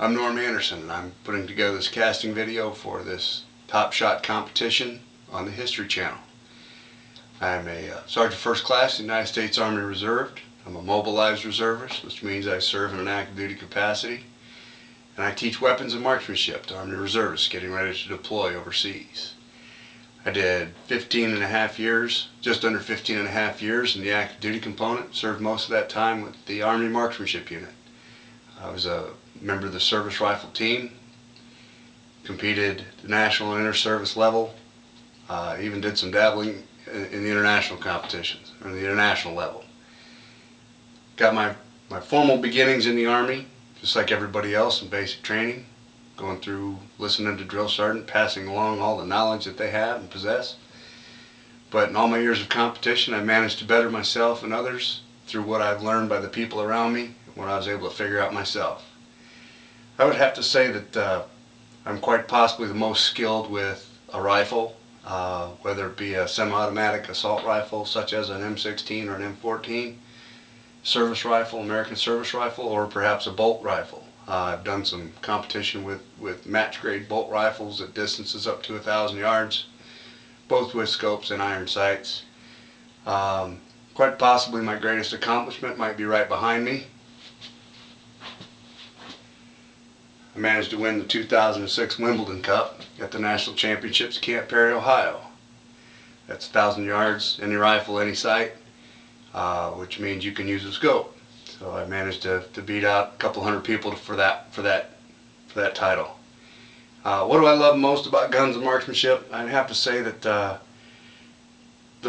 I'm Norm Anderson, and I'm putting together this casting video for this Top Shot competition on the History Channel. I'm a Sergeant First Class in the United States Army Reserve. I'm a mobilized reservist, which means I serve in an active duty capacity. And I teach weapons and marksmanship to Army Reservists getting ready to deploy overseas. I did 15 and a half years, just under 15 and a half years in the active duty component. Served most of that time with the Army Marksmanship Unit. I was a member of the service rifle team, competed at the national and inter-service level, even did some dabbling in the international competitions, or the international level. Got my formal beginnings in the Army, just like everybody else, in basic training, going through listening to drill sergeant, passing along all the knowledge that they have and possess. But in all my years of competition, I managed to better myself and others through what I've learned by the people around me, what I was able to figure out myself. I would have to say that I'm quite possibly the most skilled with a rifle, whether it be a semi-automatic assault rifle such as an M16 or an M14, service rifle, American service rifle, or perhaps a bolt rifle. I've done some competition with match-grade bolt rifles at distances up to 1,000 yards, both with scopes and iron sights. Quite possibly my greatest accomplishment might be right behind me. I managed to win the 2006 Wimbledon Cup at the National Championships at Camp Perry, Ohio. That's 1,000 yards, any rifle, any sight, which means you can use a scope. So I managed to beat out a couple hundred people for that title. What do I love most about guns and marksmanship? I'd have to say that the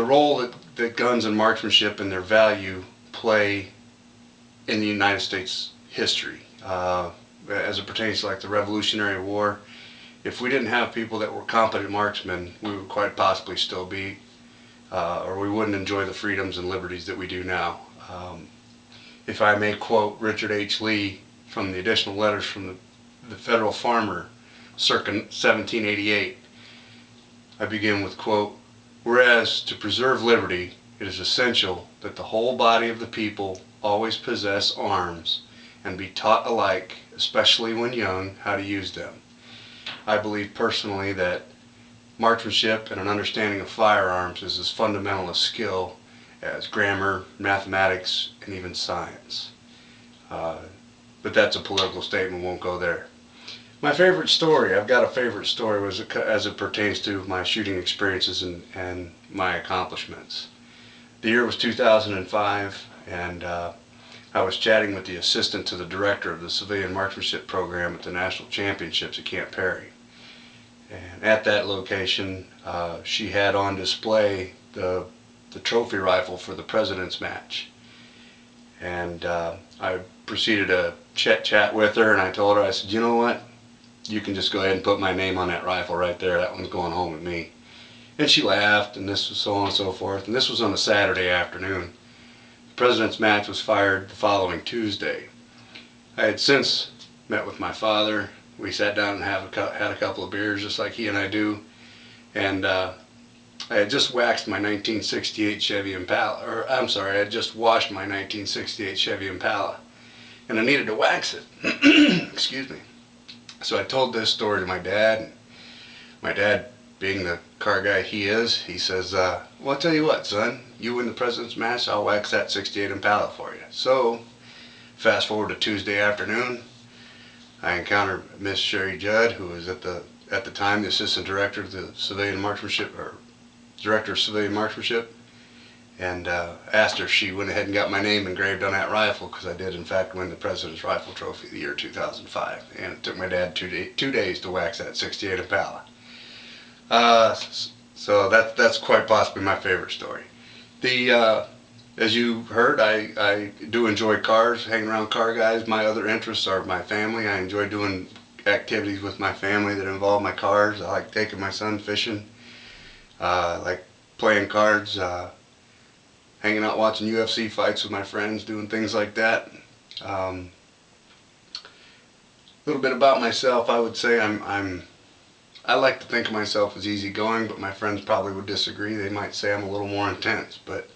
role that guns and marksmanship and their value play in the United States history. As it pertains to like the Revolutionary War, if we didn't have people that were competent marksmen, we would quite possibly still be, or we wouldn't enjoy the freedoms and liberties that we do now. If I may quote Richard H. Lee from the additional letters from the Federal Farmer circa 1788, I begin with, quote, "Whereas to preserve liberty, it is essential that the whole body of the people always possess arms and be taught alike, especially when young, how to use them." I believe personally that marksmanship and an understanding of firearms is as fundamental a skill as grammar, mathematics, and even science. But that's a political statement, won't go there. My favorite story, I've got a favorite story as it pertains to my shooting experiences and my accomplishments. The year was 2005, and I was chatting with the assistant to the director of the civilian marksmanship program at the national championships at Camp Perry. And at that location, she had on display the trophy rifle for the president's match. And I proceeded to chat with her, and I told her, I said, you know what? You can just go ahead and put my name on that rifle right there. That one's going home with me. And she laughed, and this was so on and so forth. And this was on a Saturday afternoon. The president's match was fired the following Tuesday. I had since met with my father. We sat down and had a couple of beers, just like he and I do. And I had just waxed my 1968 Chevy Impala, or I'm sorry, I had just washed my 1968 Chevy Impala, and I needed to wax it. Excuse me. So I told this story to my dad, and my dad, being the car guy he is, he says, well, I'll tell you what, son, you win the president's match, I'll wax that 68 Impala for you. So, fast forward to Tuesday afternoon, I encountered Miss Sherry Judd, who was at the time the assistant director of the civilian marksmanship, or director of civilian marksmanship, and asked her if she went ahead and got my name engraved on that rifle, because I did in fact win the President's Rifle Trophy the year 2005, and it took my dad two days to wax that 68 Impala. So that's quite possibly my favorite story. As you heard, I do enjoy cars, hanging around car guys. My other interests are my family. I enjoy doing activities with my family that involve my cars. I like taking my son fishing. I like playing cards, hanging out watching UFC fights with my friends, doing things like that. A little bit about myself, I would say I like to think of myself as easygoing, but my friends probably would disagree. They might say I'm a little more intense, but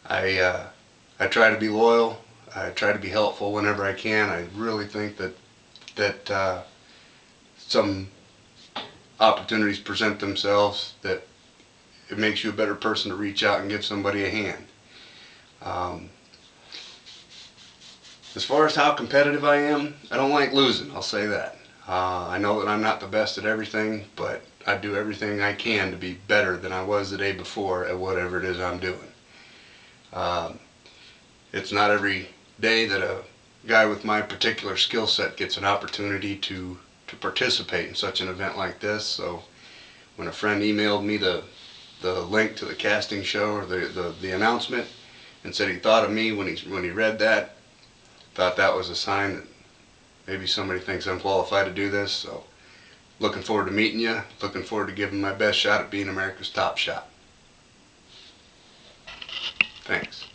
I try to be loyal. I try to be helpful whenever I can. I really think that that some opportunities present themselves that it makes you a better person to reach out and give somebody a hand. As far as how competitive I am, I don't like losing, I'll say that. I know that I'm not the best at everything, but I do everything I can to be better than I was the day before at whatever it is I'm doing. It's not every day that a guy with my particular skill set gets an opportunity to participate in such an event like this. So when a friend emailed me the link to the casting show or the announcement and said he thought of me when he read that, thought that was a sign that maybe somebody thinks I'm qualified to do this. So looking forward to meeting you, looking forward to giving my best shot at being America's Top Shot. Thanks.